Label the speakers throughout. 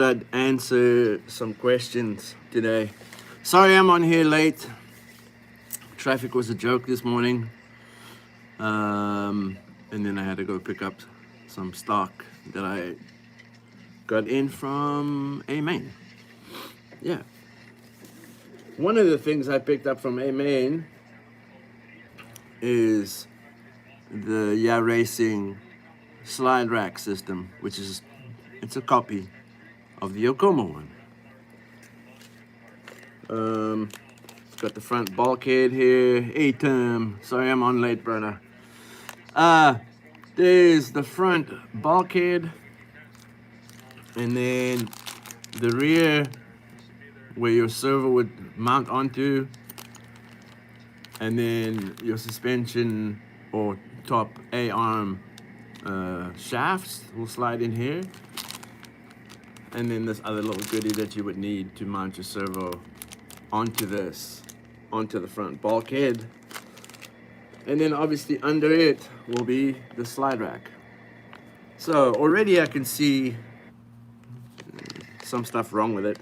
Speaker 1: I'd answer some questions today. Sorry I'm on here late. Traffic was a joke this morning. And then I had to go pick up some stock that I got in from A Main. Yeah. One of the things I picked up from A Main is the Racing slide rack system, which is it's a copy of the Yokomo one. It's got the front bulkhead here. Hey Tim, sorry I'm on late, brother. There's the front bulkhead, and then the rear where your servo would mount onto, and then your suspension or top A-arm shafts will slide in here, and then this other little goodie that you would need to mount your servo onto the front bulkhead. And then obviously under it will be the slide rack. So already I can see some stuff wrong with it.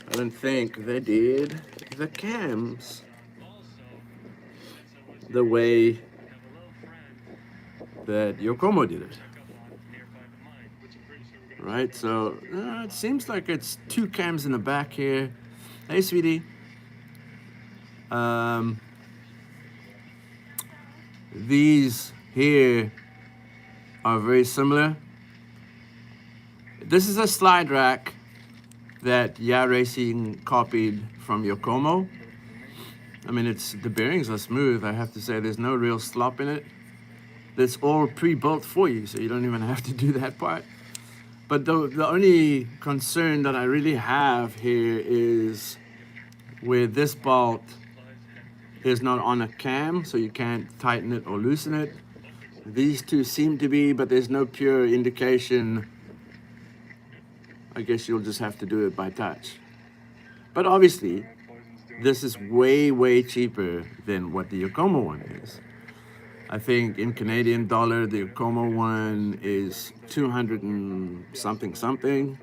Speaker 1: I don't think they did the cams the way that Yokomo did it. Right, so it seems like it's two cams in the back here. Hey, sweetie. These here are very similar. This is a slide rack that Racing copied from Yokomo. I mean, the bearings are smooth. I have to say, there's no real slop in it. It's all pre-built for you, so you don't even have to do that part. But the only concern that I really have here is where this bolt is not on a cam, so you can't tighten it or loosen it. These two seem to be, but there's no pure indication. I guess you'll just have to do it by touch. But obviously, this is way, way cheaper than what the Yokomo one is. I think in Canadian dollar, the Yokomo one is 200 and something,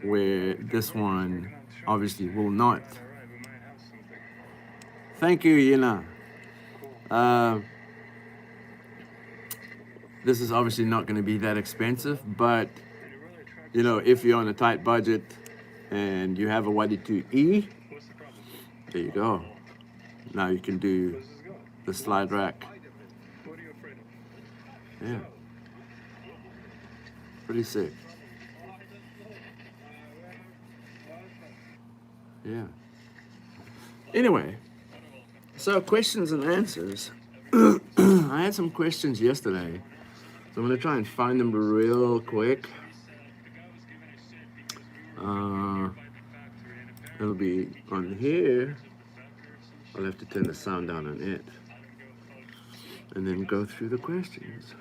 Speaker 1: where this one obviously will not. Thank you, Yina. This is obviously not going to be that expensive, but you know, if you're on a tight budget and you have a 122E, there you go. Now you can do the slide rack. Yeah. Pretty sick. Yeah. Anyway, so questions and answers. I had some questions yesterday, so I'm going to try and find them real quick. It'll be on here. I'll have to turn the sound down on it and then go through the questions.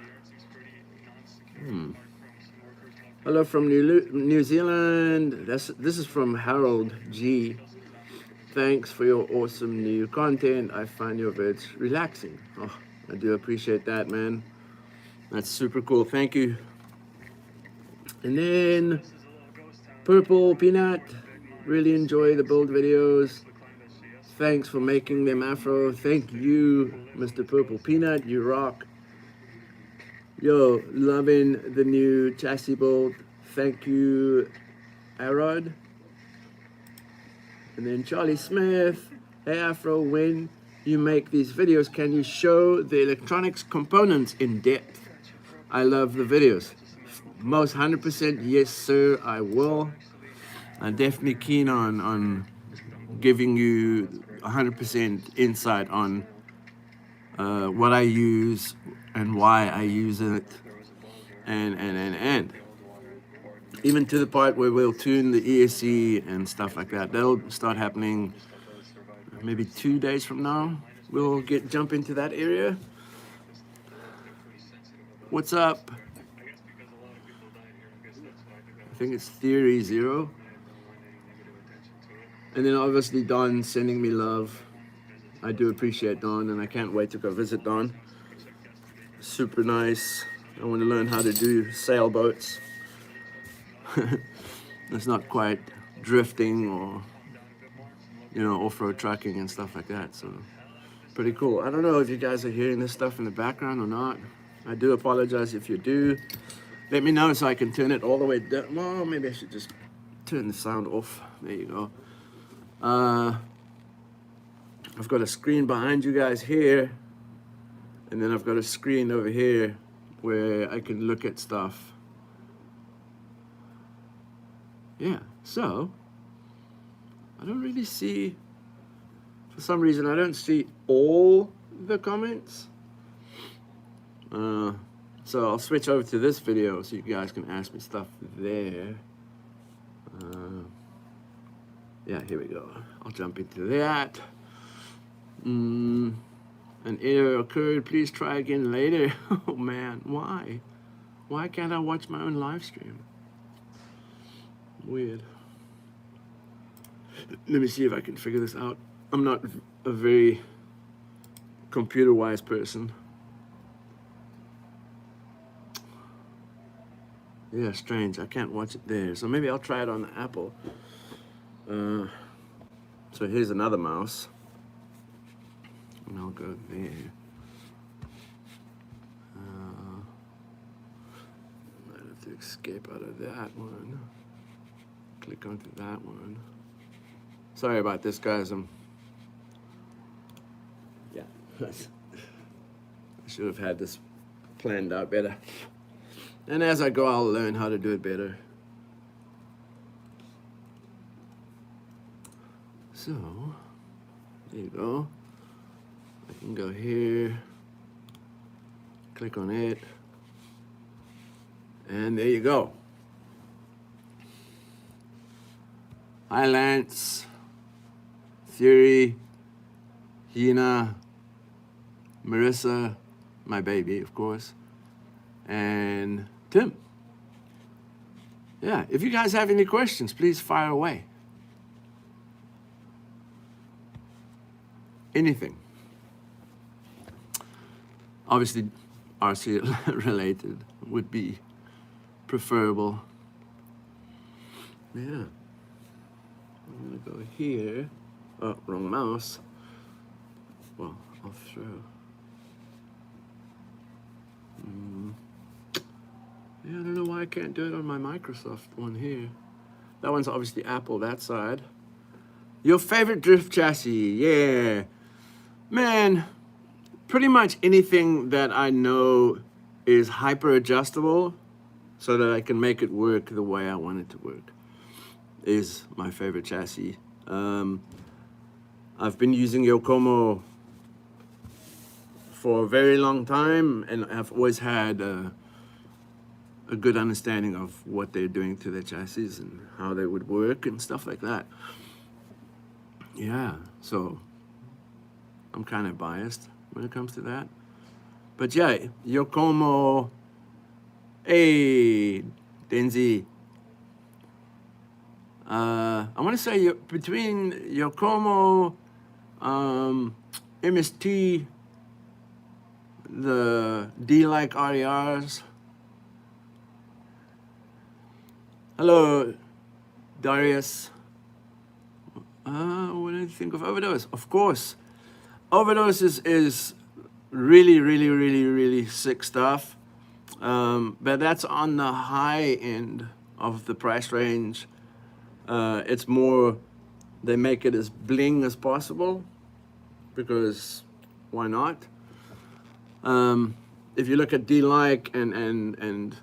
Speaker 1: Hello from New Zealand. This is from Harold G. Thanks for your awesome new content. I find your vids relaxing. Oh, I do appreciate that, man. That's super cool. Thank you. And then Purple Peanut. Really enjoy the build videos. Thanks for making them afro. Thank you, Mr. Purple Peanut. You rock. Yo, loving the new chassis build. Thank you, Arod. And then Charlie Smith. Hey Afro, when you make these videos, can you show the electronics components in depth? I love the videos. Most 100% yes, sir, I will. I'm definitely keen on giving you 100% insight on what I use and why I use it, and even to the part where we'll tune the ESC and stuff like that. That'll start happening maybe 2 days from now. We'll jump into that area. What's up? I think it's Theory Zero. And then obviously Don sending me love. I do appreciate Don, and I can't wait to go visit Don. Super nice I want to learn how to do sailboats. It's not quite drifting or, you know, off-road trucking and stuff like that. So pretty cool. I don't know if you guys are hearing this stuff in the background or not. I do apologize if you do. Let me know so I can turn it all the way down. Well, maybe I should just turn the sound off. There you go. I've got a screen behind you guys here, and then I've got a screen over here where I can look at stuff. Yeah, so I don't really see, for some reason, I don't see all the comments. So I'll switch over to this video so you guys can ask me stuff there. Yeah, here we go. I'll jump into that. An error occurred. Please try again later. Oh man, why? Why can't I watch my own live stream? Weird. Let me see if I can figure this out. I'm not a very computer-wise person. Yeah, strange. I can't watch it there. So maybe I'll try it on the Apple. So here's another mouse. And I'll go there. Might have to escape out of that one. Click onto that one. Sorry about this, guys. Yeah. I should have had this planned out better. And as I go, I'll learn how to do it better. So, there you go. I can go here, click on it, and there you go. Hi, Lance, Sxiii, Hina, Marissa, my baby, of course, and Tim. Yeah, if you guys have any questions, please fire away. Anything. Obviously, RC related would be preferable. Yeah. I'm gonna go here. Oh, wrong mouse. Well, I'll throw. Yeah, I don't know why I can't do it on my Microsoft one here. That one's obviously Apple, that side. Your favorite drift chassis? Yeah. Man, pretty much anything that I know is hyper adjustable so that I can make it work the way I want it to work is my favorite chassis. I've been using Yokomo for a very long time, and I've always had a good understanding of what they're doing to their chassis and how they would work and stuff like that. Yeah, so I'm kind of biased when it comes to that. But yeah, Yokomo, hey, Denzi. I want to say between Yokomo, MST, the D-like RERs. Hello, Darius. What do you think of Overdose? Of course. Overdose is really, really, really, really sick stuff. But that's on the high end of the price range. It's more, they make it as bling as possible because why not? If you look at D-like and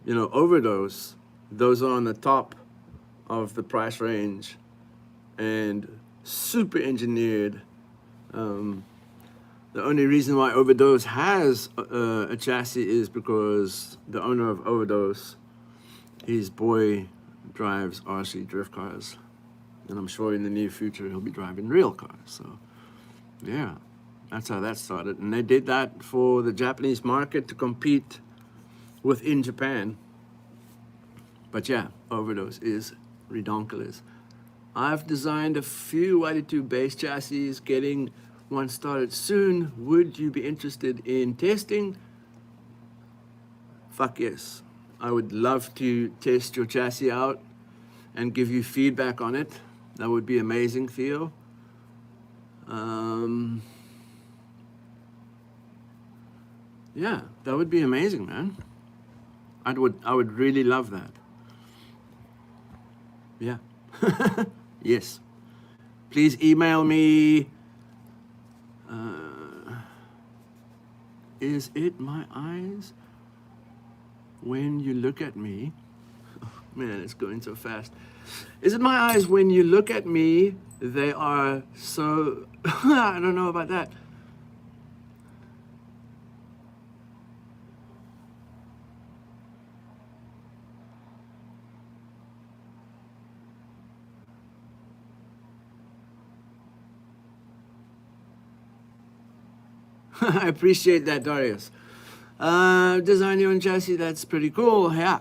Speaker 1: you know, Overdose, those are on the top of the price range and super engineered. The only reason why Overdose has a chassis is because the owner of Overdose, his boy drives RC drift cars, and I'm sure in the near future he'll be driving real cars. So yeah, that's how that started, and they did that for the Japanese market to compete within Japan. But yeah, Overdose is redonkulous. I've designed a few YD2 base chassis, getting one started soon. Would you be interested in testing? fuck yes. I would love to test your chassis out and give you feedback on it. That would be amazing, Theo. Yeah, that would be amazing, man. I would really love that. Yeah. Yes. Please email me. Is it my eyes when you look at me? Oh, man, it's going so fast. Is it my eyes when you look at me? They are so... I don't know about that. I appreciate that, Darius. Design your own chassis, that's pretty cool. Yeah.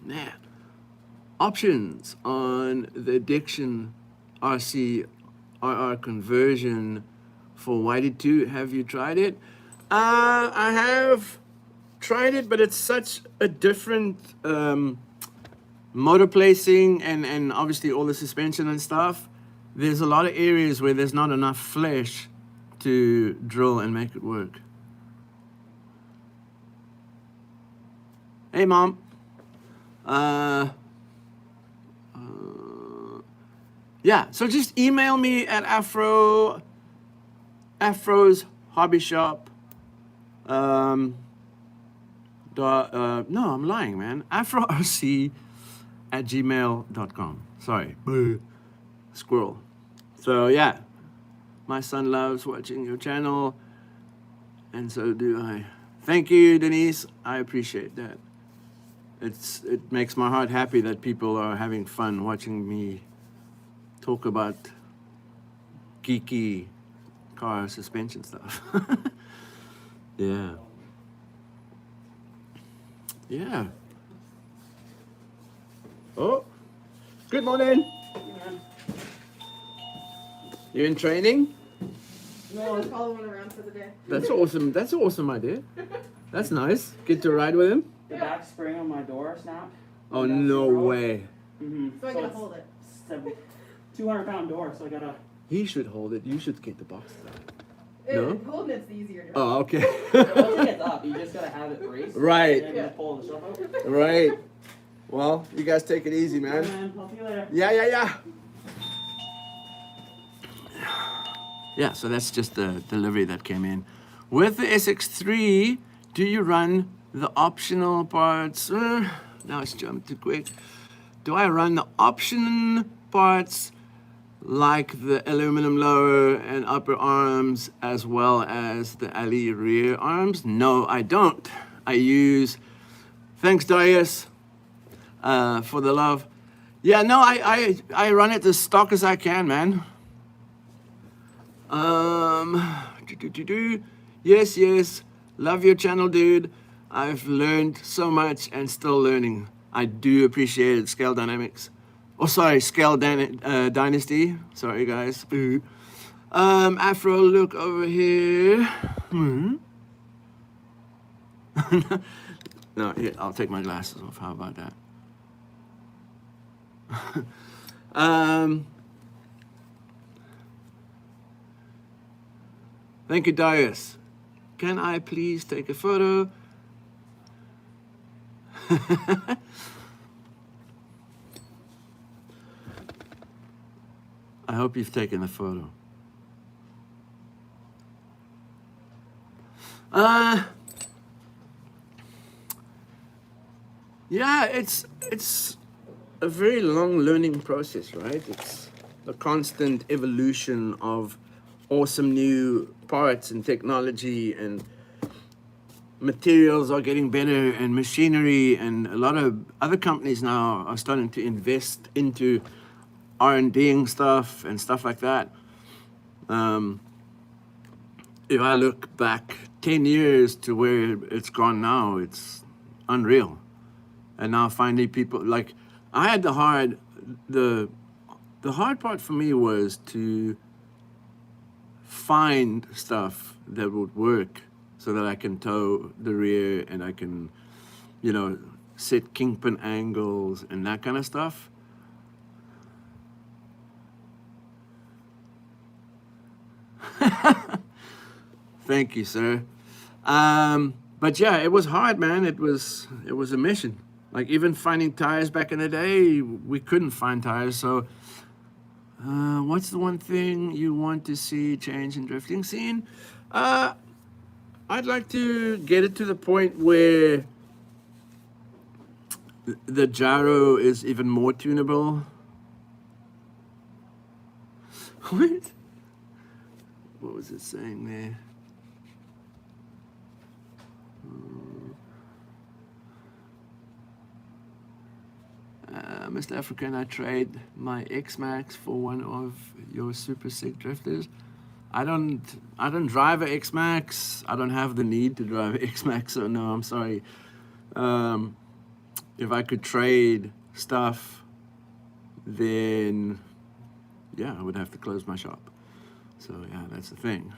Speaker 1: Man. Options on the Addiction RC RR conversion for YD2. Have you tried it? I have tried it, but it's such a different motor placing and obviously all the suspension and stuff. There's a lot of areas where there's not enough flesh to drill and make it work. Hey, Mom. Yeah, so just email me at Afro's Hobby Shop. No, I'm lying, man. AfroRC@gmail.com. Sorry. Squirrel. So, yeah. My son loves watching your channel, and so do I. Thank you, Denise. I appreciate that. It makes my heart happy that people are having fun watching me talk about geeky car suspension stuff. Yeah. Yeah. Oh, good morning. You in training?
Speaker 2: No, I'm following around for the day.
Speaker 1: That's awesome. That's an awesome idea. That's nice. Get to ride with him?
Speaker 3: The back spring on my door snapped.
Speaker 1: Oh, no way.
Speaker 3: Mm-hmm.
Speaker 2: So I gotta hold it.
Speaker 3: It's a 200-pound door, so I gotta...
Speaker 1: He should hold it. You should get the box.
Speaker 2: No? Holding it's the easier job.
Speaker 1: Oh, okay.
Speaker 3: Once it gets up, you just gotta have it braced.
Speaker 1: Right.
Speaker 3: And then just pull the stuff out.
Speaker 1: Right. Well, you guys take it easy, man.
Speaker 3: I'll see you later.
Speaker 1: Yeah. Yeah, so that's just the delivery that came in. With the SX3, do you run the optional parts? Now it's jumped too quick. Do I run the option parts like the aluminum lower and upper arms as well as the alley rear arms? No, I don't. I use, thanks Darius for the love. Yeah, no, I run it as stock as I can, man. Yes, love your channel, dude. I've learned so much and still learning. I do appreciate it, Scale Dynamics. Oh, sorry, Scale Dynasty. Sorry, guys. Afro, look over here. No, here, I'll take my glasses off. How about that? Thank you, Darius. Can I please take a photo? I hope you've taken the photo. Yeah, it's a very long learning process, right? It's the constant evolution of awesome new parts and technology, and materials are getting better, and machinery, and a lot of other companies now are starting to invest into R&Ding stuff and stuff like that. If I look back 10 years to where it's gone now, it's unreal. And now finally people, like, I had the hard part for me was to find stuff that would work so that I can tow the rear and I can, you know, set kingpin angles and that kind of stuff. Thank you, sir. But yeah, it was hard, man. It was a mission. Like even finding tires back in the day, we couldn't find tires. So, what's the one thing you want to see change in drifting scene? I'd like to get it to the point where the gyro is even more tunable. What? What was it saying there? Mr. African, I trade my X-Max for one of your super sick drifters. I don't drive a X-Max. I don't have the need to drive a X-Max, so no, I'm sorry. If I could trade stuff, then yeah, I would have to close my shop. So yeah, that's the thing.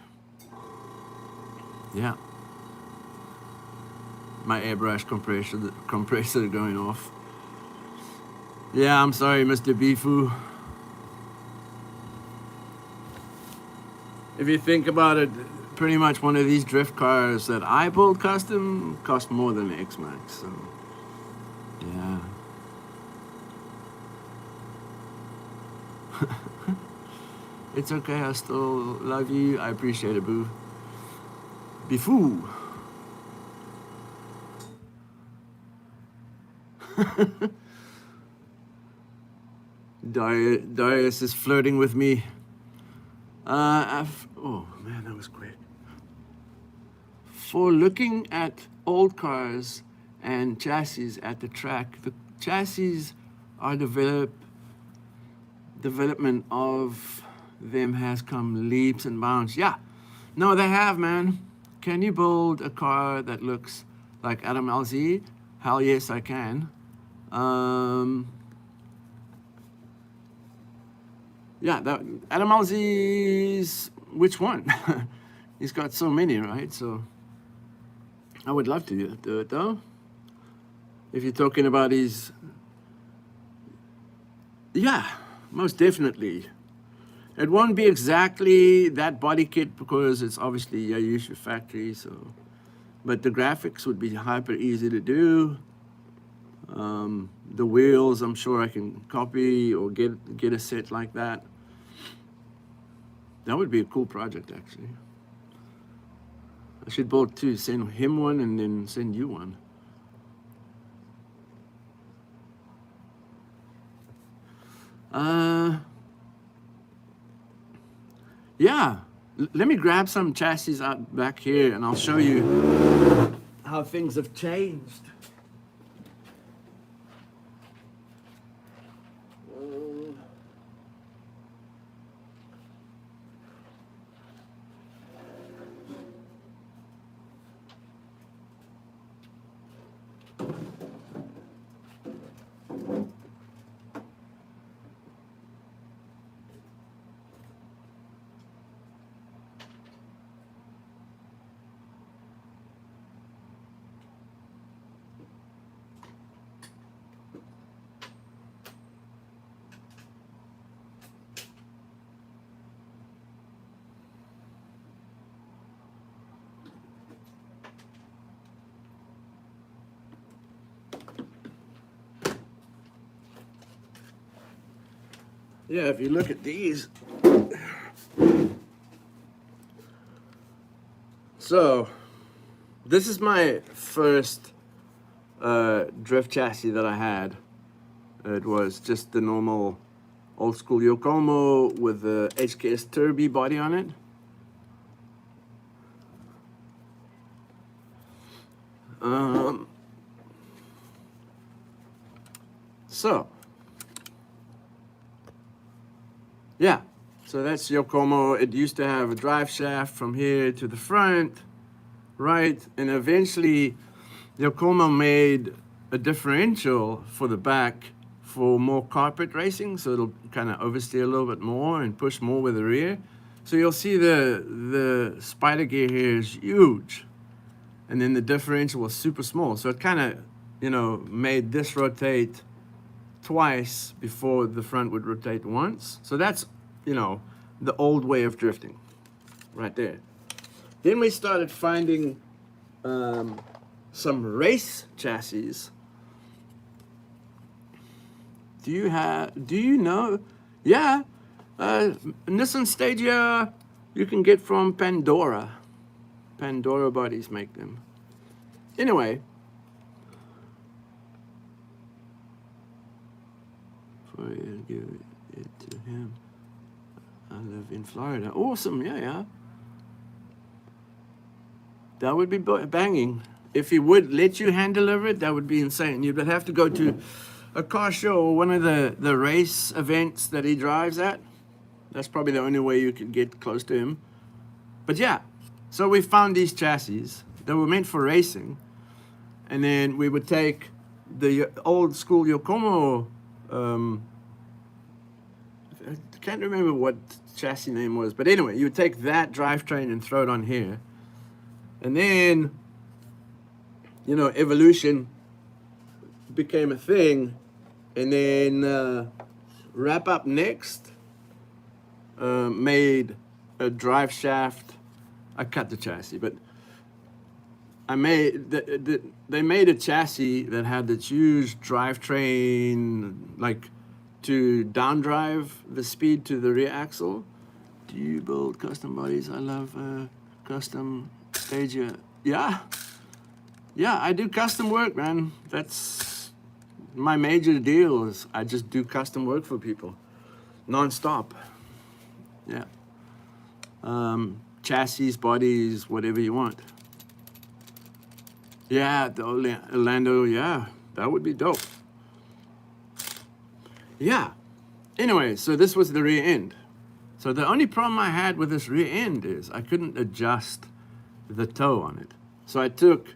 Speaker 1: Yeah. My airbrush compressor going off. Yeah, I'm sorry, Mr. Bifu. If you think about it, pretty much one of these drift cars that I build custom cost more than the X-Max, so yeah. It's okay, I still love you. I appreciate it, boo. Bifu. Darius is flirting with me. Oh man, that was quick. For looking at old cars and chassis at the track, the chassis are development of them has come leaps and bounds. Yeah, no, they have, man. Can you build a car that looks like Adam LZ? Hell yes, I can. Yeah, that Adam LZ's, which one? He's got so many, right? So I would love to do it though. If you're talking about his, yeah, most definitely. It won't be exactly that body kit because it's obviously a Yushu factory, so, but the graphics would be hyper easy to do. The wheels, I'm sure I can copy or get a set like that. That would be a cool project, actually. I should build two, send him one and then send you one. Yeah, let me grab some chassis out back here and I'll show you how things have changed. Yeah, if you look at these. So, this is my first drift chassis that I had. It was just the normal old school Yokomo with the HKS Turbo body on it. So, yeah, so that's Yokomo. It used to have a drive shaft from here to the front, right? And eventually, Yokomo made a differential for the back for more carpet racing, so it'll kind of oversteer a little bit more and push more with the rear. So you'll see the spider gear here is huge. and then the differential was super small. So it kind of, you know, made this rotate twice before the front would rotate once. So that's, you know, the old way of drifting right there. Then we started finding some race chassis. Do you know? Yeah, Nissan Stagia you can get from Pandora. Pandora bodies make them. Anyway, before you give it to him, I live in Florida. Awesome, yeah. That would be banging. If he would let you hand deliver it, that would be insane. You'd have to go to a car show or one of the race events that he drives at. That's probably the only way you could get close to him. But yeah, so we found these chassis that were meant for racing. And then we would take the old school Yokomo, I can't remember what chassis name was, but anyway, you would take that drivetrain and throw it on here. And then, you know, evolution became a thing. And then Wrap Up Next made a drive shaft. I cut the chassis, but I made they made a chassis that had this huge drivetrain, like to down drive the speed to the rear axle. Do you build custom bodies? I love custom Stagia. Yeah, I do custom work, man. That's my major deal. Is I just do custom work for people, non-stop. Yeah. Chassis, bodies, whatever you want. Yeah, the Orlando, yeah, that would be dope. Yeah. Anyway, so this was the rear end. So the only problem I had with this rear end is I couldn't adjust the toe on it. So I took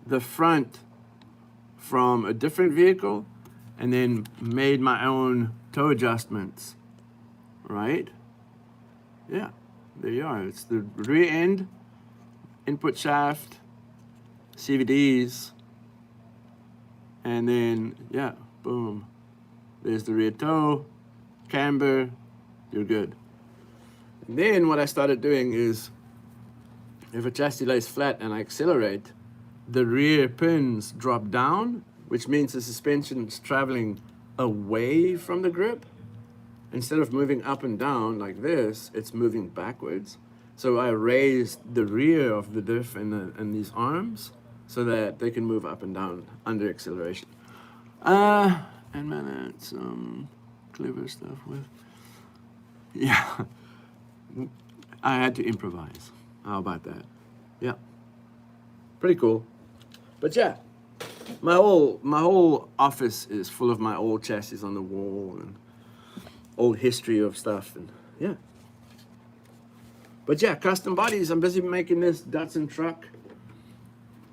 Speaker 1: the front from a different vehicle and then made my own toe adjustments, right? Yeah, there you are. It's the rear end, input shaft, CVDs, and then, yeah, boom. There's the rear toe, camber, you're good. And then what I started doing is, if a chassis lays flat and I accelerate, the rear pins drop down, which means the suspension is traveling away from the grip. Instead of moving up and down like this, it's moving backwards. So I raised the rear of the diff and these arms so that they can move up and down under acceleration. And man, that's some clever stuff with. Yeah, I had to improvise. How about that? Yeah, pretty cool. But yeah, my whole office is full of my old chassis on the wall and old history of stuff, and yeah. But yeah, custom bodies. I'm busy making this Datsun truck,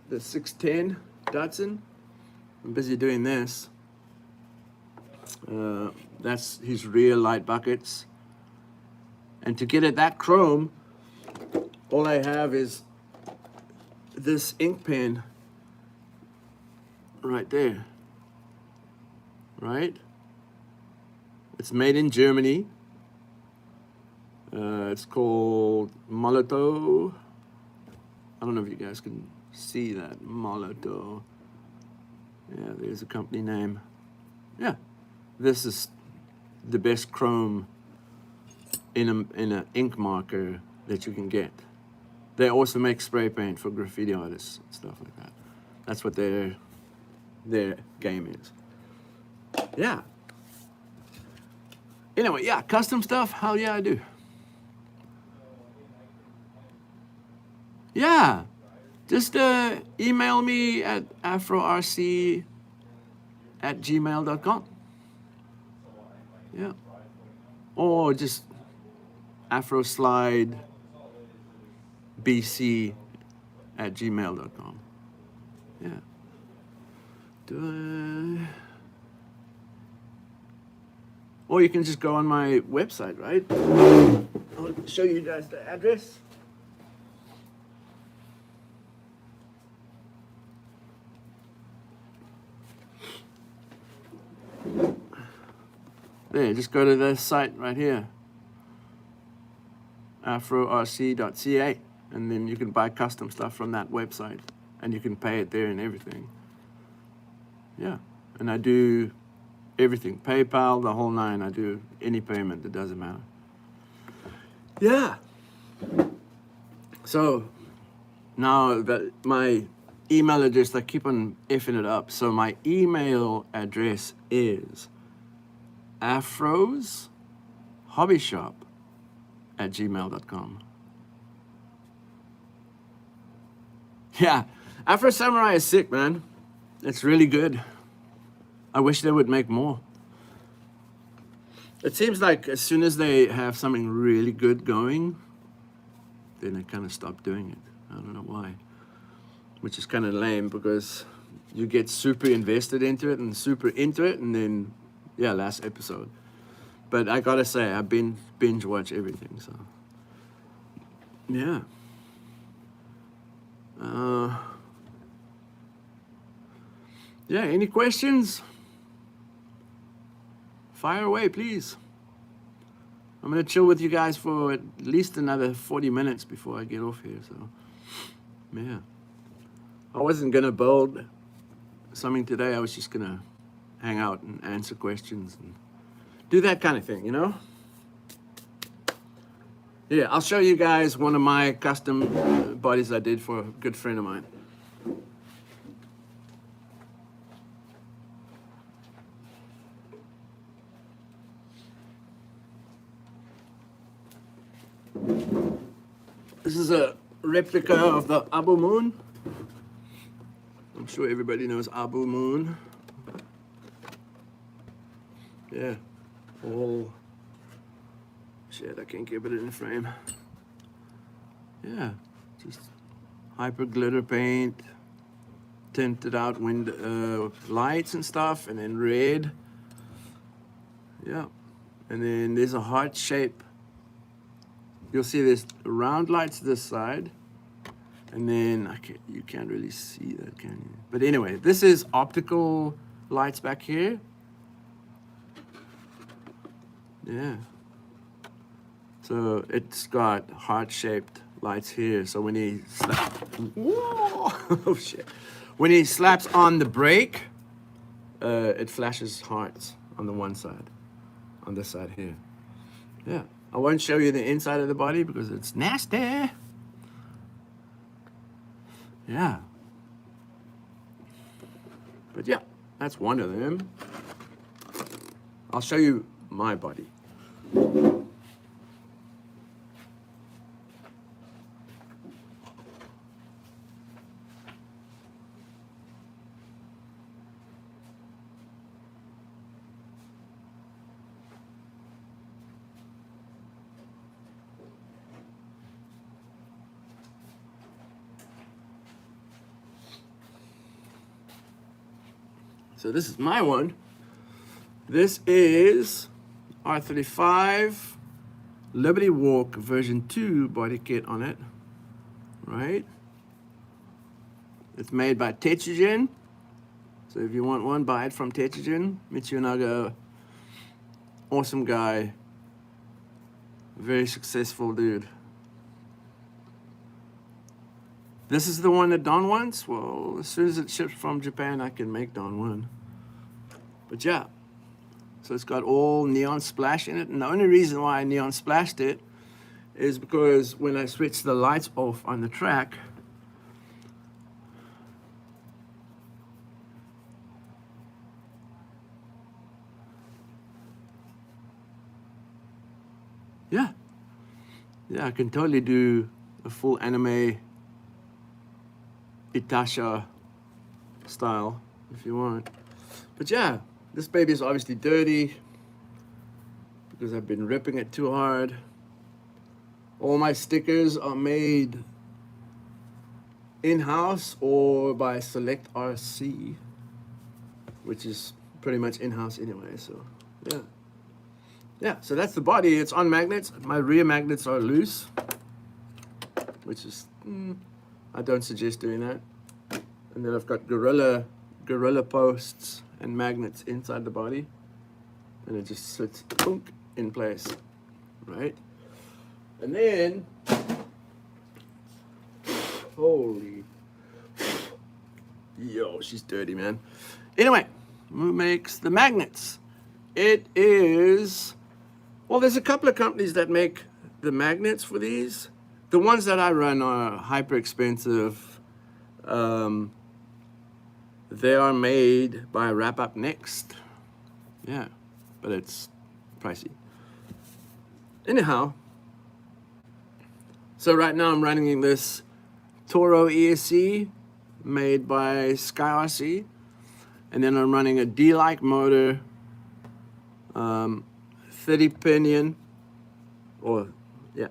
Speaker 1: the 610 Datsun. I'm busy doing this. That's his rear light buckets. And to get it that chrome, all I have is this ink pen right there. Right? It's made in Germany. It's called Molotow. I don't know if you guys can see that. Molotow. Yeah, there's a company name. Yeah. This is the best chrome in an ink marker that you can get. They also make spray paint for graffiti artists and stuff like that. That's what their game is. Yeah. Anyway, yeah, custom stuff, hell yeah, I do. Yeah, just email me at afrorc@gmail.com. Yeah, or just afroslideBC@gmail.com. Yeah. Or you can just go on my website, right? I'll show you guys the address. There, just go to the site right here, afrorc.ca, and then you can buy custom stuff from that website, and you can pay it there and everything. Yeah, and I do everything, PayPal, the whole nine. I do any payment, it doesn't matter. Yeah. So now that my email address, I keep on effing it up. So my email address is afroshobbyshop@gmail.com. Yeah, Afro Samurai is sick, man. It's really good. I wish they would make more. It seems like as soon as they have something really good going, then they kind of stop doing it. I don't know why. Which is kind of lame because you get super invested into it and super into it, and then, yeah, last episode. But I gotta say, I binge watch everything, so. Yeah. Yeah, any questions? Fire away, please. I'm gonna chill with you guys for at least another 40 minutes before I get off here, so. Yeah. I wasn't gonna build something today, I was just gonna hang out and answer questions and do that kind of thing, you know? Yeah, I'll show you guys one of my custom bodies I did for a good friend of mine. This is a replica of the Abu Moon. I'm sure everybody knows Abu Moon. Yeah, all shit, I can't keep it in the frame. Yeah, just hyper glitter paint, tinted out window lights and stuff, and then red. Yeah, and then there's a heart shape. You'll see there's round lights this side, and then you can't really see that, can you? But anyway, this is optical lights back here. Yeah. So it's got heart-shaped lights here. So when he oh shit! When he slaps on the brake, it flashes hearts on the one side, on this side here. Yeah. I won't show you the inside of the body because it's nasty. Yeah. But yeah, that's one of them. I'll show you my body. So this is my one. This is R35 Liberty Walk version 2 body kit on it, right? It's made by Tetrogen. So if you want one, buy it from Tetrogen. Mitsunaga, awesome guy, very successful dude. This is the one that Don wants. Well, as soon as it ships from Japan, I can make Don one. But yeah, so it's got all neon splash in it. And the only reason why I neon splashed it is because when I switched the lights off on the track, yeah, I can totally do a full anime Itasha style if you want. But yeah, this baby is obviously dirty because I've been ripping it too hard. All my stickers are made in-house or by Select RC, which is pretty much in-house anyway, so yeah. Yeah, so that's the body. It's on magnets. My rear magnets are loose, which is I don't suggest doing that. And then I've got gorilla posts and magnets inside the body. and it just sits boom, in place, right? And then, holy, yo, she's dirty, man. Anyway, who makes the magnets? It is, well, there's a couple of companies that make the magnets for these. The ones that I run are hyper expensive. They are made by Wrap Up Next. Yeah, but it's pricey. Anyhow, so right now I'm running this Toro ESC made by Sxiii, and then I'm running a D-like motor, 30 pinion, or yeah,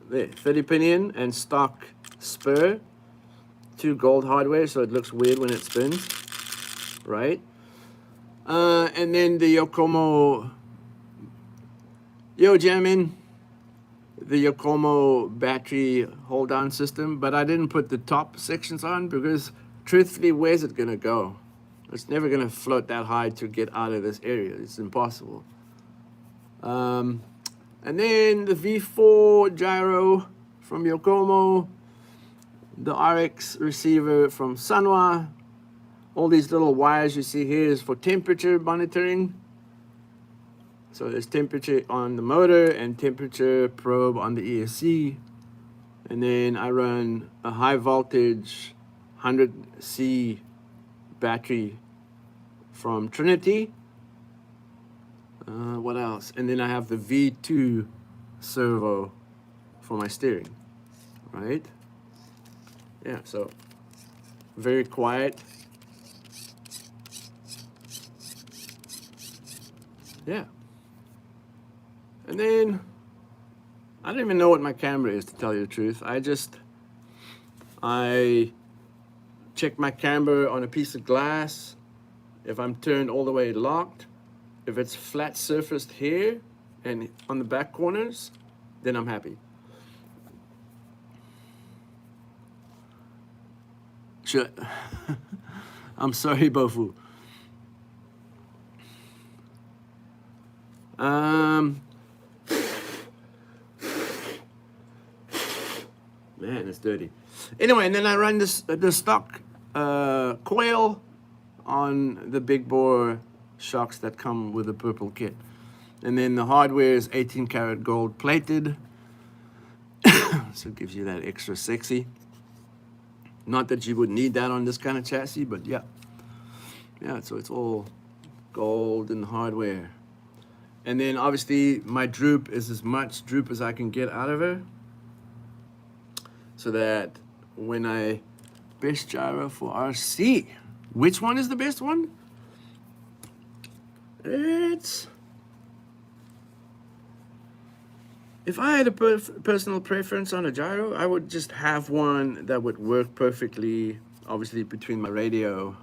Speaker 1: there, 30 pinion and stock spur, 2 gold hardware, so it looks weird when it spins, right? And then the Yokomo, jamming, the Yokomo battery hold down system, but I didn't put the top sections on because truthfully, where's it gonna go? It's never gonna float that high to get out of this area. It's impossible. And then the V4 gyro from Yokomo, the RX receiver from Sanwa. All these little wires you see here is for temperature monitoring. So there's temperature on the motor and temperature probe on the ESC. And then I run a high voltage 100C battery from Trinity. What else? And then I have the V2 servo for my steering, right? Yeah, so very quiet. Yeah. And then I don't even know what my camera is, to tell you the truth. I check my camera on a piece of glass. If I'm turned all the way locked, if it's flat surfaced here and on the back corners, then I'm happy. Sure. I'm sorry, Bofu. Man, it's dirty. Anyway, and then I run the stock coil on the big bore shocks that come with the purple kit. And then the hardware is 18 karat gold plated. So it gives you that extra sexy. Not that you would need that on this kind of chassis, but yeah. Yeah, so it's all gold and hardware. And then obviously my droop is as much droop as I can get out of her, so that when I best gyro for RC, which one is the best one? It's, if I had a personal preference on a gyro, I would just have one that would work perfectly, obviously between my radio.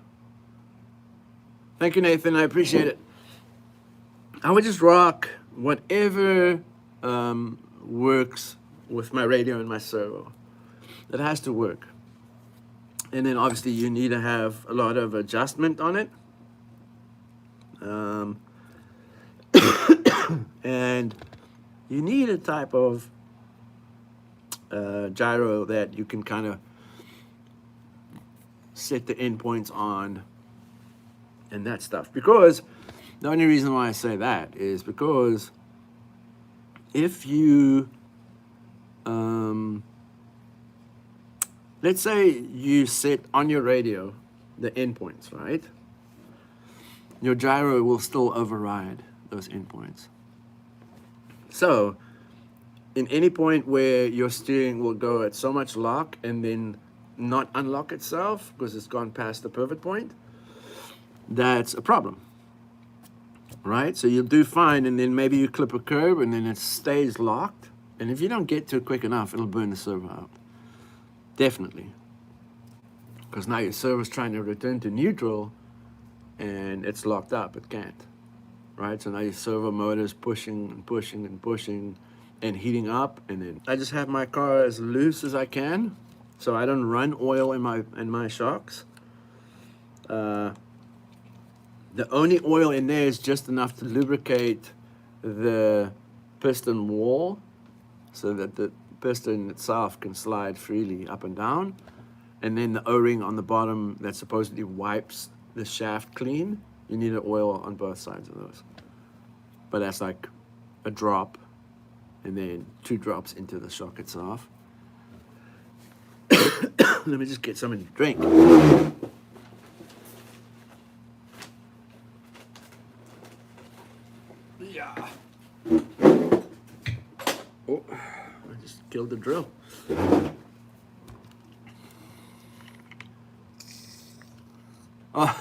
Speaker 1: Thank you, Nathan, I appreciate it. I would just rock whatever works with my radio and my servo. It has to work. And then obviously you need to have a lot of adjustment on it. And you need a type of gyro that you can kind of set the endpoints on and that stuff. Because the only reason why I say that is because if you, let's say you set on your radio the endpoints, right? Your gyro will still override those endpoints. So, in any point where your steering will go at so much lock and then not unlock itself because it's gone past the pivot point, that's a problem, right? So you'll do fine, and then maybe you clip a curb and then it stays locked. And if you don't get to it quick enough, it'll burn the servo out. Definitely. Because now your servo's trying to return to neutral and it's locked up, it can't. Right, so now your servo motor is pushing and pushing and pushing and heating up, and then I just have my car as loose as I can, so I don't run oil in my shocks. The only oil in there is just enough to lubricate the piston wall so that the piston itself can slide freely up and down. And then the O-ring on the bottom that supposedly wipes the shaft clean, you need an oil on both sides of those. But that's like a drop and then 2 drops into the shock itself. Let me just get something to drink. Yeah. Oh, I just killed the drill. Oh,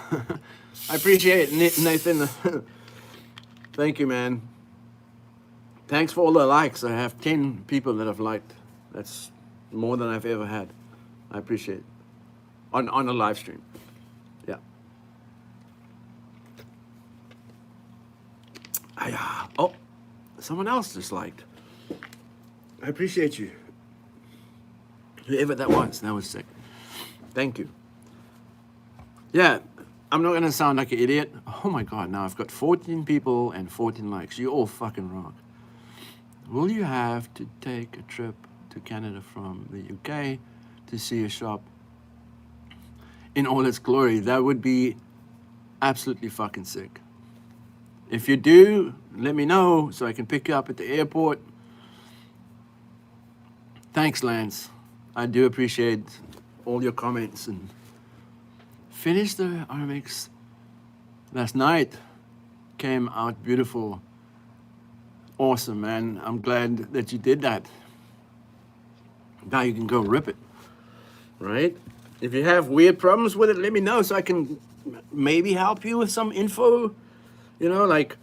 Speaker 1: I appreciate it, Nathan. Thank you, man. Thanks for all the likes. I have 10 people that have liked. That's more than I've ever had. I appreciate it. On a live stream. Yeah. Oh, someone else just liked. I appreciate you. Whoever that was sick. Thank you. Yeah, I'm not gonna sound like an idiot. Oh my God, now I've got 14 people and 14 likes. You all fucking rock. Will you have to take a trip to Canada from the UK to see a shop in all its glory? That would be absolutely fucking sick. If you do, let me know so I can pick you up at the airport. Thanks, Lance. I do appreciate all your comments. And finished the RMX last night. Came out beautiful. Awesome, man. I'm glad that you did that. Now you can go rip it, right? If you have weird problems with it, let me know so I can maybe help you with some info. You know, like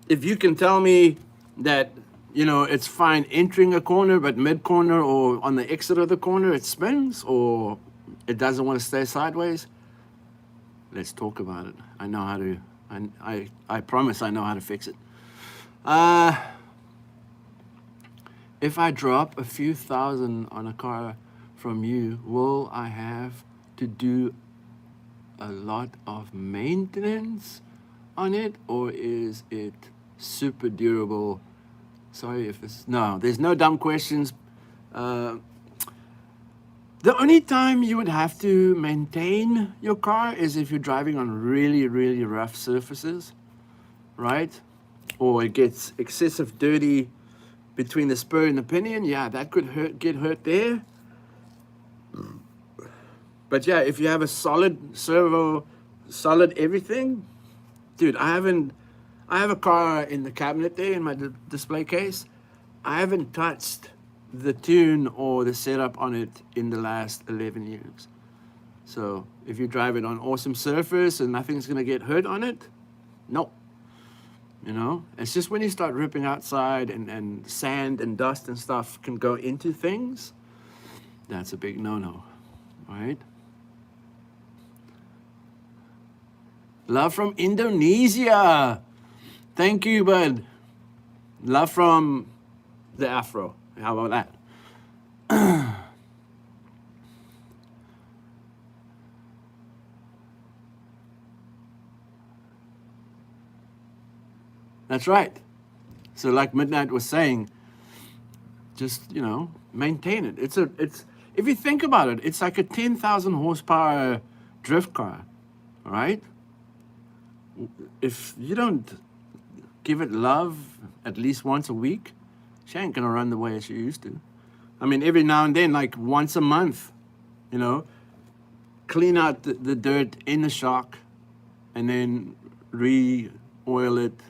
Speaker 1: if you can tell me that, you know, it's fine entering a corner, but mid-corner or on the exit of the corner, it spins or it doesn't want to stay sideways, let's talk about it. I know how to, I promise I know how to fix it. If I drop a few thousand on a car from you, will I have to do a lot of maintenance on it, or is it super durable? Sorry if it's, no, there's no dumb questions. The only time you would have to maintain your car is if you're driving on really, really rough surfaces, right? Or it gets excessive dirty between the spur and the pinion. Yeah, that could get hurt there. But yeah, if you have a solid servo, solid everything, dude, I have a car in the cabinet there in my display case. I haven't touched the tune or the setup on it in the last 11 years. So if you drive it on awesome surface and nothing's gonna get hurt on it, no. You know, it's just when you start ripping outside and sand and dust and stuff can go into things, that's a big no-no, right? Love from Indonesia. Thank you, bud. Love from the Afro. How about that? That's right. So like Midnight was saying, just, you know, maintain it. It's if you think about it, it's like a 10,000 horsepower drift car, right? If you don't give it love at least once a week, she ain't gonna run the way she used to. I mean, every now and then, like once a month, you know, clean out the dirt in the shock and then re-oil it.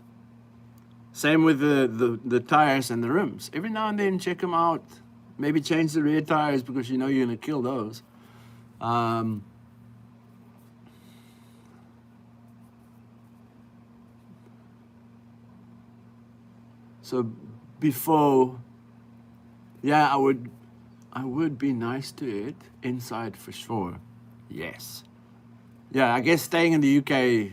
Speaker 1: Same with the tires and the rims. Every now and then, check them out. Maybe change the rear tires because you know you're gonna kill those. So before, yeah, I would be nice to it inside for sure. Yes. Yeah, I guess staying in the UK,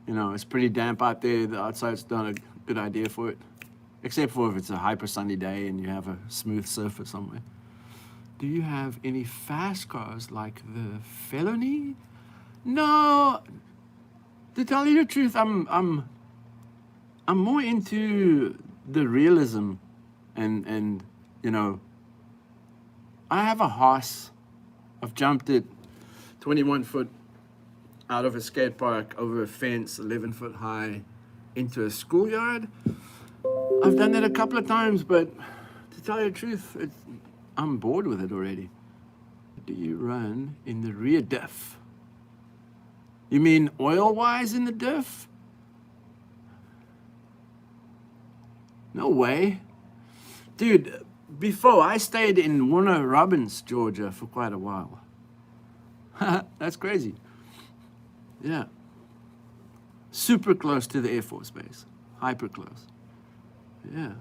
Speaker 1: you know, it's pretty damp out there. The outside's not a good idea for it. Except for if it's a hyper sunny day and you have a smooth surface somewhere. Do you have any fast cars like the Felony? No. To tell you the truth, I'm more into the realism, and you know, I have a horse. I've jumped it 21 foot out of a skate park, over a fence, 11 foot high, into a schoolyard. I've done that a couple of times, but to tell you the truth, I'm bored with it already. Do you run in the rear diff? You mean oil-wise in the diff? No way. Dude, before I stayed in Warner Robins, Georgia for quite a while. That's crazy. Yeah. Super close to the Air Force Base. Hyper close. Yeah.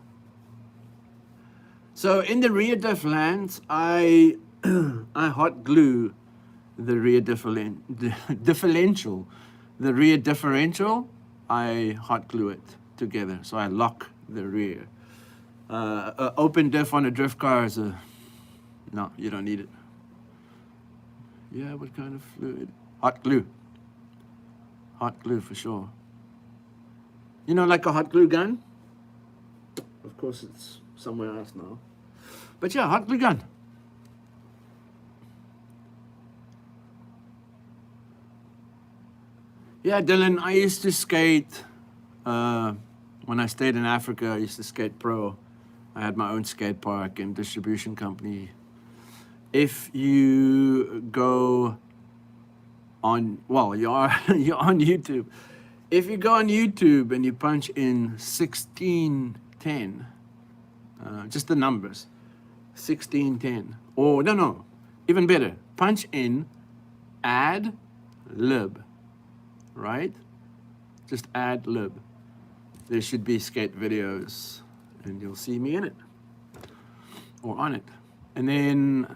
Speaker 1: So in the rear diff lands, I hot glue the rear differential. The rear differential, I hot glue it together. So I lock the rear. Open diff on a drift car is no, you don't need it. Yeah, what kind of fluid? Hot glue. Hot glue for sure. You know, like a hot glue gun? Of course, it's somewhere else now. But yeah, hot glue gun. Yeah, Dylan, I used to skate, when I stayed in Africa, I used to skate pro. I had my own skate park and distribution company. If you go on, well, you're on YouTube. If you go on YouTube and you punch in 1610, just the numbers, 1610, or no, even better, punch in ad lib, right? Just ad lib. There should be skate videos, and you'll see me in it, or on it. And then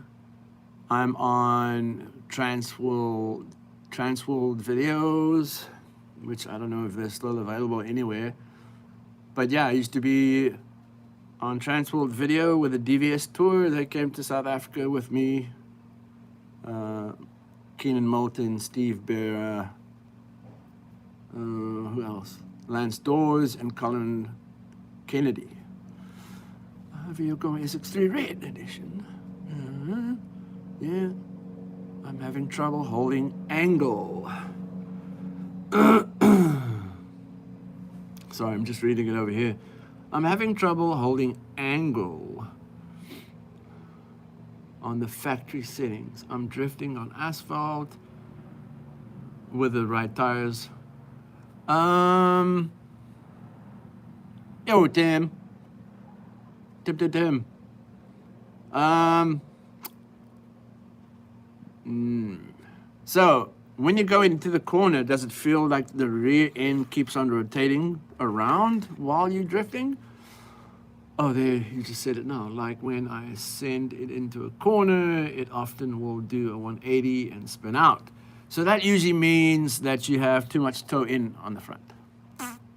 Speaker 1: I'm on Transworld videos, which I don't know if they're still available anywhere. But yeah, I used to be on Transworld Video with a DVS tour. They came to South Africa with me. Keenan Moulton, Steve Bearer, who else? Lance Dawes and Colin Kennedy. Vehicle Sxiii Red Edition. Yeah, I'm having trouble holding angle. Sorry, I'm just reading it over here. I'm having trouble holding angle on the factory settings. I'm drifting on asphalt with the right tires. Yo, Tim. Tim. So, when you go into the corner, does it feel like the rear end keeps on rotating around while you're drifting? Oh, there, you just said it now. Like when I send it into a corner, it often will do a 180 and spin out. So that usually means that you have too much toe in on the front.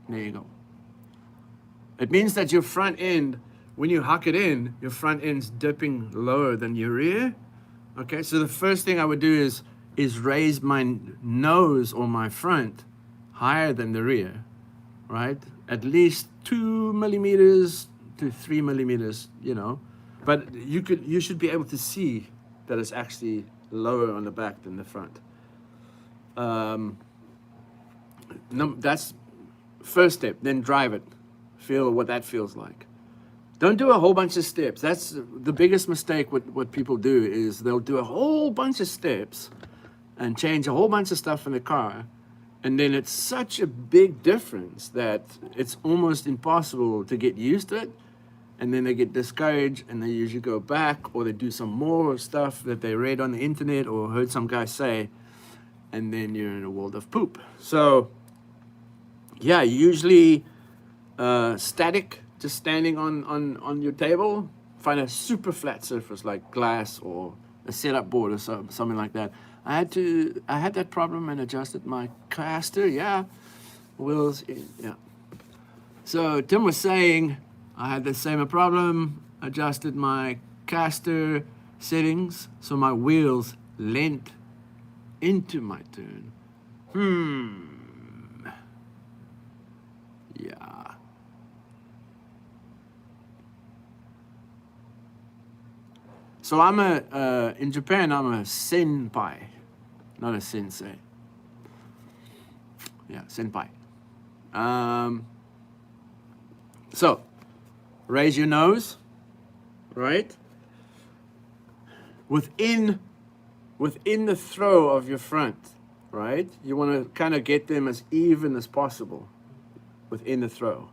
Speaker 1: There you go. It means that your front end, when you huck it in, your front end's dipping lower than your rear. Okay, so the first thing I would do is raise my nose or my front higher than the rear, right? At least 2 millimeters to 3 millimeters, you know. But you should be able to see that it's actually lower on the back than the front. That's first step. Then drive it. Feel what that feels like. Don't do a whole bunch of steps. That's the biggest mistake. What people do is they'll do a whole bunch of steps and change a whole bunch of stuff in the car, and then it's such a big difference that it's almost impossible to get used to it, and then they get discouraged and they usually go back, or they do some more stuff that they read on the internet or heard some guy say, and then you're in a world of poop. So yeah, usually static, just standing on your table. Find a super flat surface like glass or a setup board or something like that. I had that problem and adjusted my caster. Yeah, wheels in. Yeah. So Tim was saying I had the same problem. Adjusted my caster settings so my wheels leant into my turn. So in Japan, I'm a senpai, not a sensei. Yeah, senpai. So, raise your nose, right? Within the throw of your front, right? You want to kind of get them as even as possible within the throw.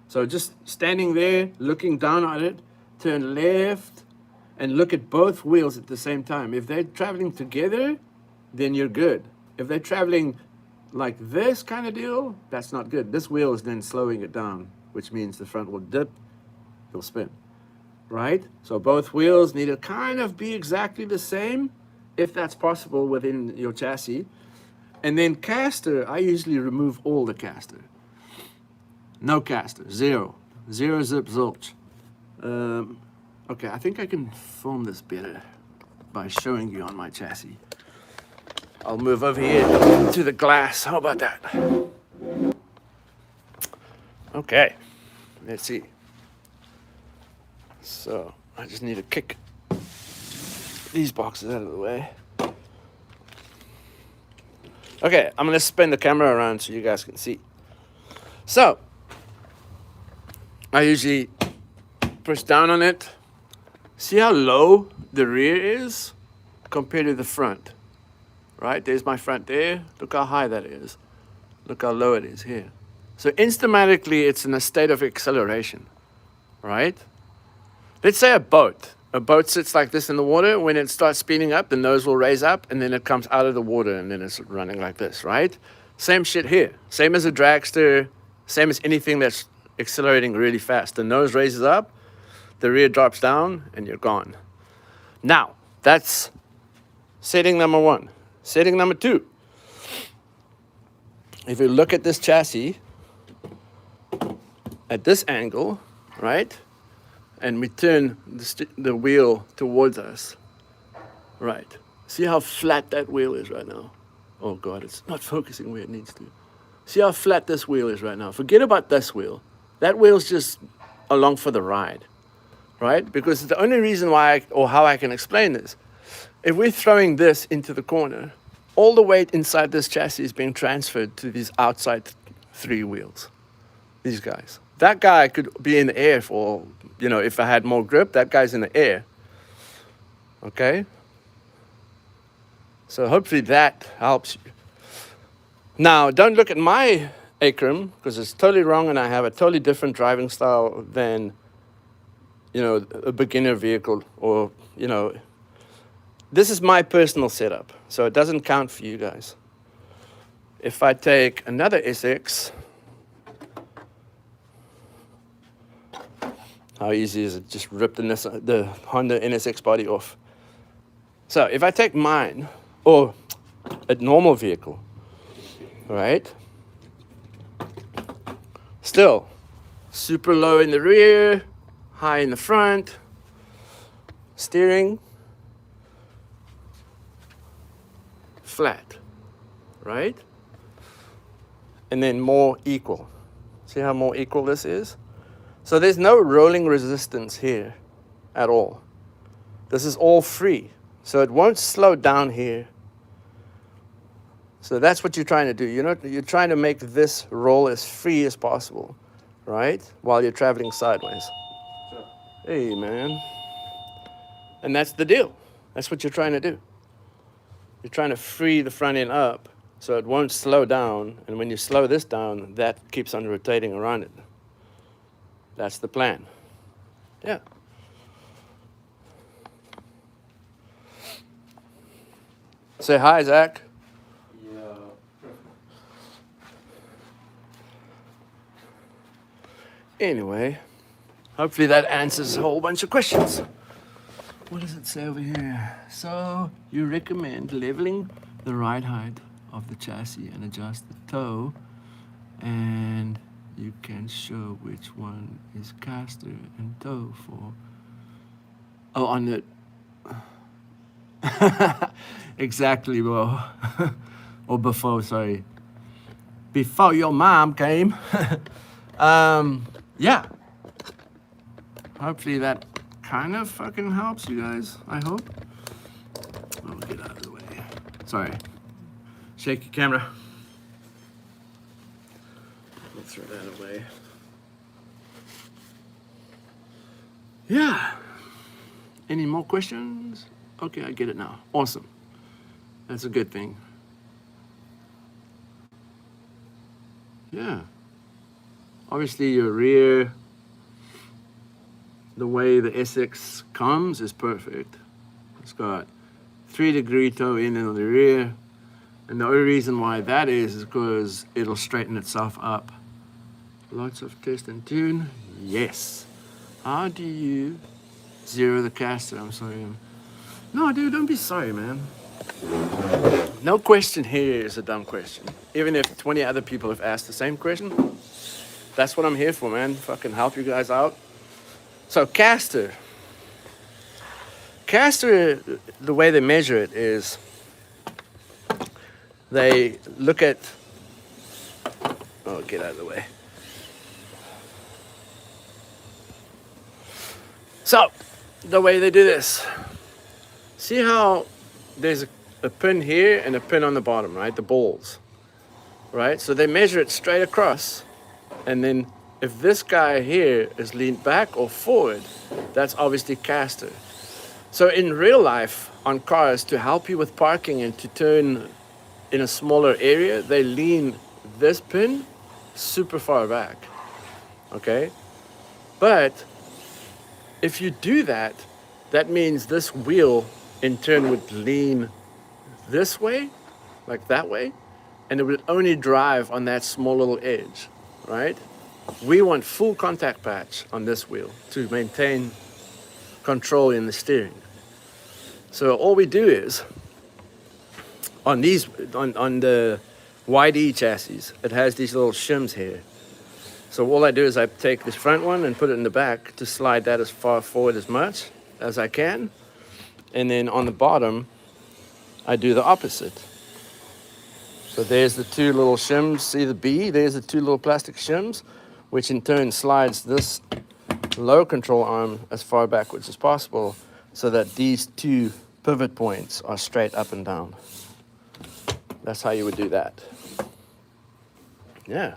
Speaker 1: So just standing there, looking down on it, turn left, and look at both wheels at the same time. If they're traveling together, then you're good. If they're traveling like this kind of deal, that's not good. This wheel is then slowing it down, which means the front will dip, you'll spin, right? So both wheels need to kind of be exactly the same, if that's possible within your chassis. And then caster, I usually remove all the caster. No caster, zero zip zilch. Okay, I think I can film this better by showing you on my chassis. I'll move over here to the glass. How about that? Okay, let's see. So I just need to kick these boxes out of the way. Okay, I'm gonna spin the camera around so you guys can see. So I usually push down on it. See how low the rear is compared to the front, right? There's my front there. Look how high that is. Look how low it is here. So instamatically, it's in a state of acceleration, right? Let's say a boat. A boat sits like this in the water. When it starts speeding up, the nose will raise up, and then it comes out of the water, and then it's running like this, right? Same shit here. Same as a dragster, same as anything that's accelerating really fast. The nose raises up, the rear drops down, and you're gone. Now, that's setting number one. Setting number two. If you look at this chassis at this angle, right? And we turn the wheel towards us, right? See how flat that wheel is right now? Oh God, it's not focusing where it needs to. See how flat this wheel is right now? Forget about this wheel. That wheel's just along for the ride, right? Because the only reason why, or how I can explain this, if we're throwing this into the corner, all the weight inside this chassis is being transferred to these outside three wheels, these guys. That guy could be in the air for, if I had more grip, that guy's in the air, okay? So hopefully that helps you. Now, don't look at my Acrum, because it's totally wrong, and I have a totally different driving style than, a beginner vehicle, or, this is my personal setup, so it doesn't count for you guys. If I take another SX, how easy is it? Just rip the Honda NSX body off. So if I take mine, or a normal vehicle, right? Still, super low in the rear, high in the front, steering, flat, right? And then more equal. See how more equal this is? So there's no rolling resistance here at all. This is all free. So it won't slow down here. So that's what you're trying to do. You're trying to make this roll as free as possible, right? While you're traveling sideways.
Speaker 3: Sure.
Speaker 1: Hey, man. And that's the deal. That's what you're trying to do. You're trying to free the front end up so it won't slow down. And when you slow this down, that keeps on rotating around it. That's the plan. Yeah. Say hi, Zach.
Speaker 3: Yeah.
Speaker 1: Anyway, hopefully that answers a whole bunch of questions. What does it say over here? So you recommend leveling the ride height of the chassis and adjust the toe, and you can show which one is caster and toe for. Oh, on the. Exactly, bro. Or before, sorry. Before your mom came. Yeah. Hopefully that kind of fucking helps you guys, I hope. Oh, get out of the way. Sorry. Shake your camera. We'll throw that away. Yeah. Any more questions? Okay, I get it now. Awesome. That's a good thing. Yeah. Obviously, your rear, the way the SX comes is perfect. It's got 3-degree toe in on the rear. And the only reason why that is because it'll straighten itself up. Lots of test and tune. Yes. How do you zero the caster? I'm sorry. No, dude, don't be sorry, man. No question here is a dumb question. Even if 20 other people have asked the same question, that's what I'm here for, man. Fucking help you guys out. So caster. Caster, the way they measure it is they look at, oh, get out of the way. So, the way they do this, see how there's a pin here and a pin on the bottom, right? The balls, right? So they measure it straight across, and then if this guy here is leaned back or forward, that's obviously caster. So in real life, on cars, to help you with parking and to turn in a smaller area, they lean this pin super far back, okay? But if you do that, that means this wheel in turn would lean this way, like that way, and it would only drive on that small little edge, right? We want full contact patch on this wheel to maintain control in the steering. So all we do is, on these, on the YD chassis, it has these little shims here. So all I do is I take this front one and put it in the back to slide that as far forward as much as I can. And then on the bottom, I do the opposite. So there's the two little shims. See the B? There's the two little plastic shims, which in turn slides this low control arm as far backwards as possible so that these two pivot points are straight up and down. That's how you would do that. Yeah.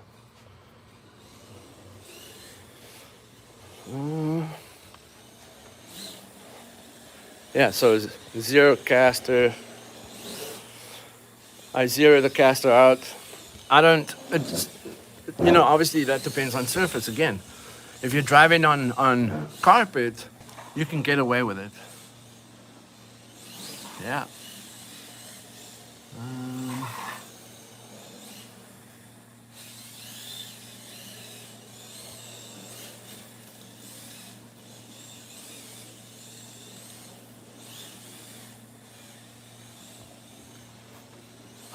Speaker 1: Yeah, so zero caster. I zero the caster out. I don't, you know, obviously that depends on surface again. If you're driving on carpet, you can get away with it. Yeah.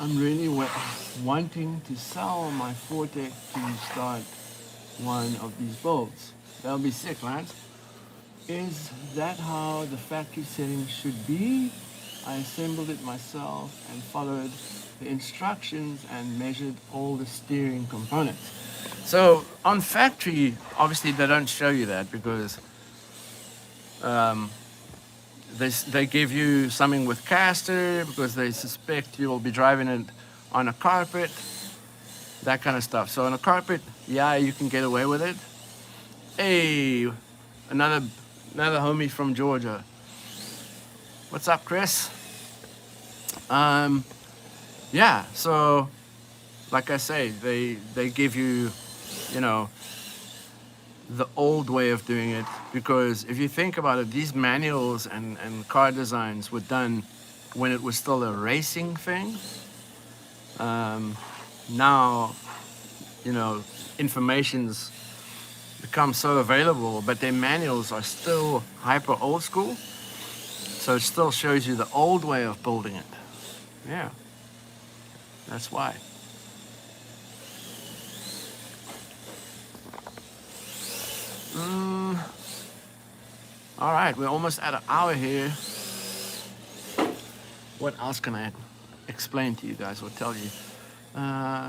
Speaker 1: I'm really wanting to sell my Fortec to start one of these boats. That'll be sick, Lance. Is that how the factory settings should be? I assembled it myself and followed the instructions and measured all the steering components. So on factory, obviously they don't show you that because they give you something with caster because they suspect you will be driving it on a carpet, that kind of stuff. So on a carpet, yeah, you can get away with it. Hey, another homie from Georgia. What's up, Chris? Yeah, so like I say, they give you, you know, the old way of doing it, because if you think about it, these manuals and car designs were done when it was still a racing thing. Now, you know, information's become so available, but their manuals are still hyper old school. So it still shows you the old way of building it. Yeah, that's why. All right, we're almost at an hour here. What else can I explain to you guys or tell you?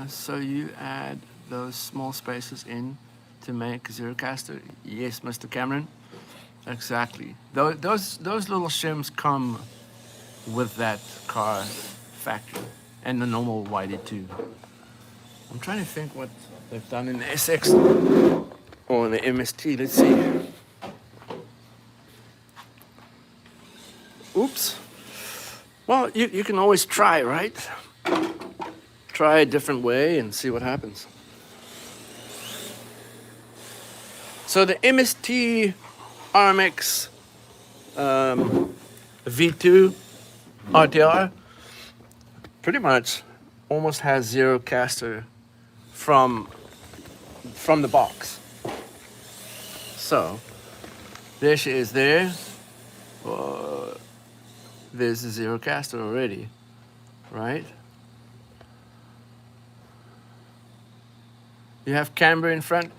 Speaker 1: So you add those small spaces in to make zero caster? Yes, Mr. Cameron. Exactly. Those little shims come with that car factory and the normal YD2. I'm trying to think what they've done in the SX or in the MST. Let's see. Oops. Well, you can always try, right? Try a different way and see what happens. So the MST RMX V2 RTR pretty much almost has zero caster from the box. So there she is there. There's a zero caster already, right? You have camber in front.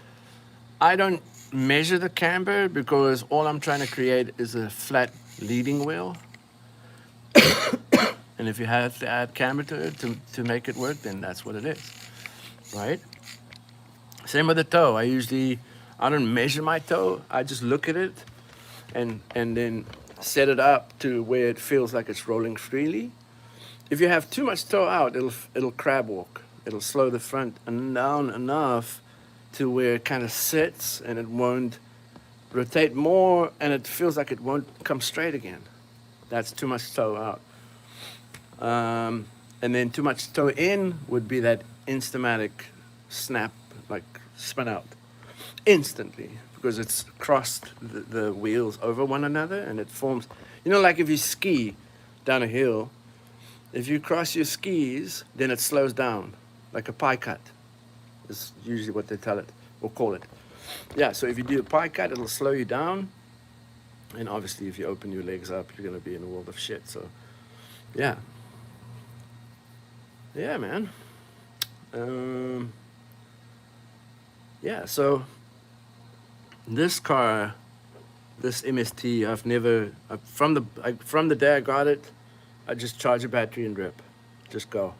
Speaker 1: I don't measure the camber because all I'm trying to create is a flat leading wheel. And if you have to add camber to it to make it work, then that's what it is, right? Same with the toe. I don't measure my toe. I just look at it and then set it up to where it feels like it's rolling freely. If you have too much toe out, it'll crab walk. It'll slow the front down enough to where it kind of sits and it won't rotate more and it feels like it won't come straight again. That's too much toe out. And then too much toe in would be that instamatic snap, like spin out instantly because it's crossed the wheels over one another and it forms, like if you ski down a hill, if you cross your skis, then it slows down like a pie cut is usually what they tell it or call it. Yeah, so if you do a pie cut, it'll slow you down. And obviously if you open your legs up, you're going to be in a world of shit. So yeah. Yeah, man. Yeah, so this car, this MST, from the day I got it, I just charge a battery and rip. Just go.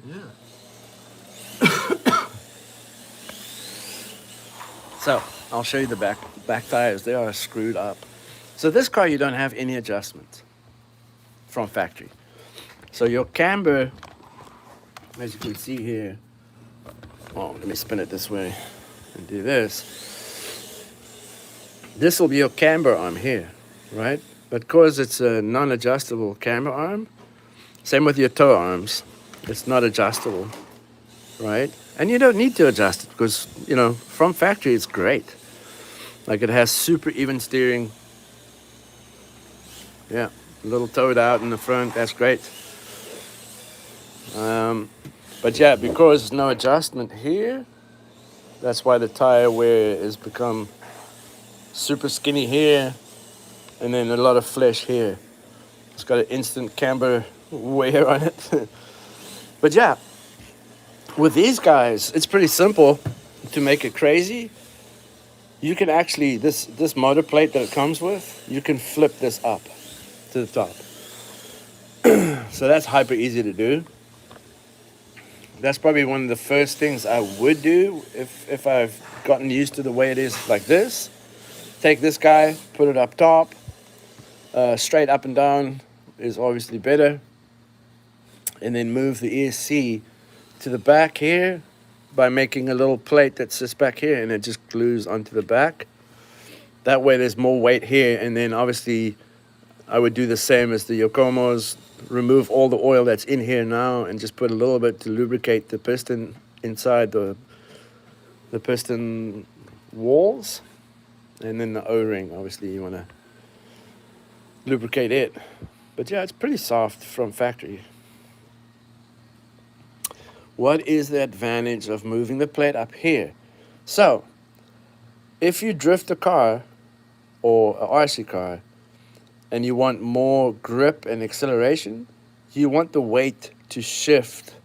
Speaker 1: Yeah. So I'll show you the back tires. They are screwed up. So this car, you don't have any adjustments from factory. So your camber, as you can see here, let me spin it this way and do this. This will be your camber arm here, right? But because it's a non-adjustable camber arm, same with your toe arms, it's not adjustable, right? And you don't need to adjust it because, from factory, it's great. Like it has super even steering. Yeah, a little toed out in the front, that's great. But yeah, because there's no adjustment here, that's why the tire wear has become super skinny here and then a lot of flesh here. It's got an instant camber wear on it. But yeah, with these guys, it's pretty simple to make it crazy. You can actually, this motor plate that it comes with, you can flip this up to the top. So that's hyper easy to do. That's probably one of the first things I would do if I've gotten used to the way it is like this. Take this guy, put it up top. Straight up and down is obviously better. And then move the ESC to the back here by making a little plate that sits back here and it just glues onto the back. That way there's more weight here, and then obviously I would do the same as the Yokomos, remove all the oil that's in here now and just put a little bit to lubricate the piston inside the piston walls, and then the O-ring, obviously you want to lubricate it. But yeah, it's pretty soft from factory. What is the advantage of moving the plate up here? So, if you drift a car or a RC car and you want more grip and acceleration, you want the weight to shift.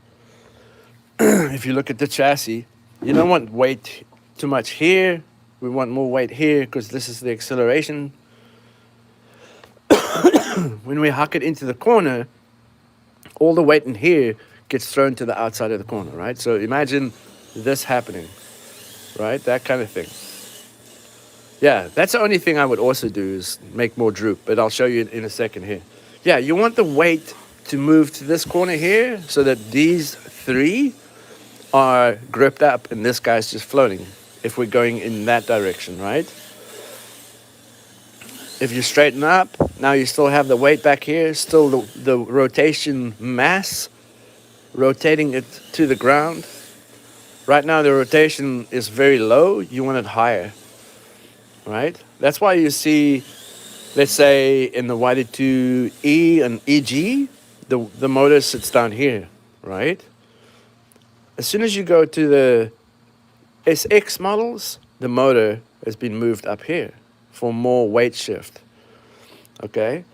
Speaker 1: If you look at the chassis, you don't want weight too much here. We want more weight here because this is the acceleration. When we huck it into the corner, all the weight in here gets thrown to the outside of the corner, right? So imagine this happening, right? That kind of thing. Yeah, that's the only thing I would also do is make more droop, but I'll show you in a second here. Yeah, you want the weight to move to this corner here so that these three are gripped up and this guy's just floating if we're going in that direction, right? If you straighten up, now you still have the weight back here, still the rotation mass, rotating it to the ground. Right now the rotation is very low, you want it higher, right? That's why you see, let's say in the YD2E and EG, the motor sits down here, right? As soon as you go to the SX models, the motor has been moved up here for more weight shift, okay?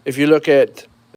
Speaker 1: If you look at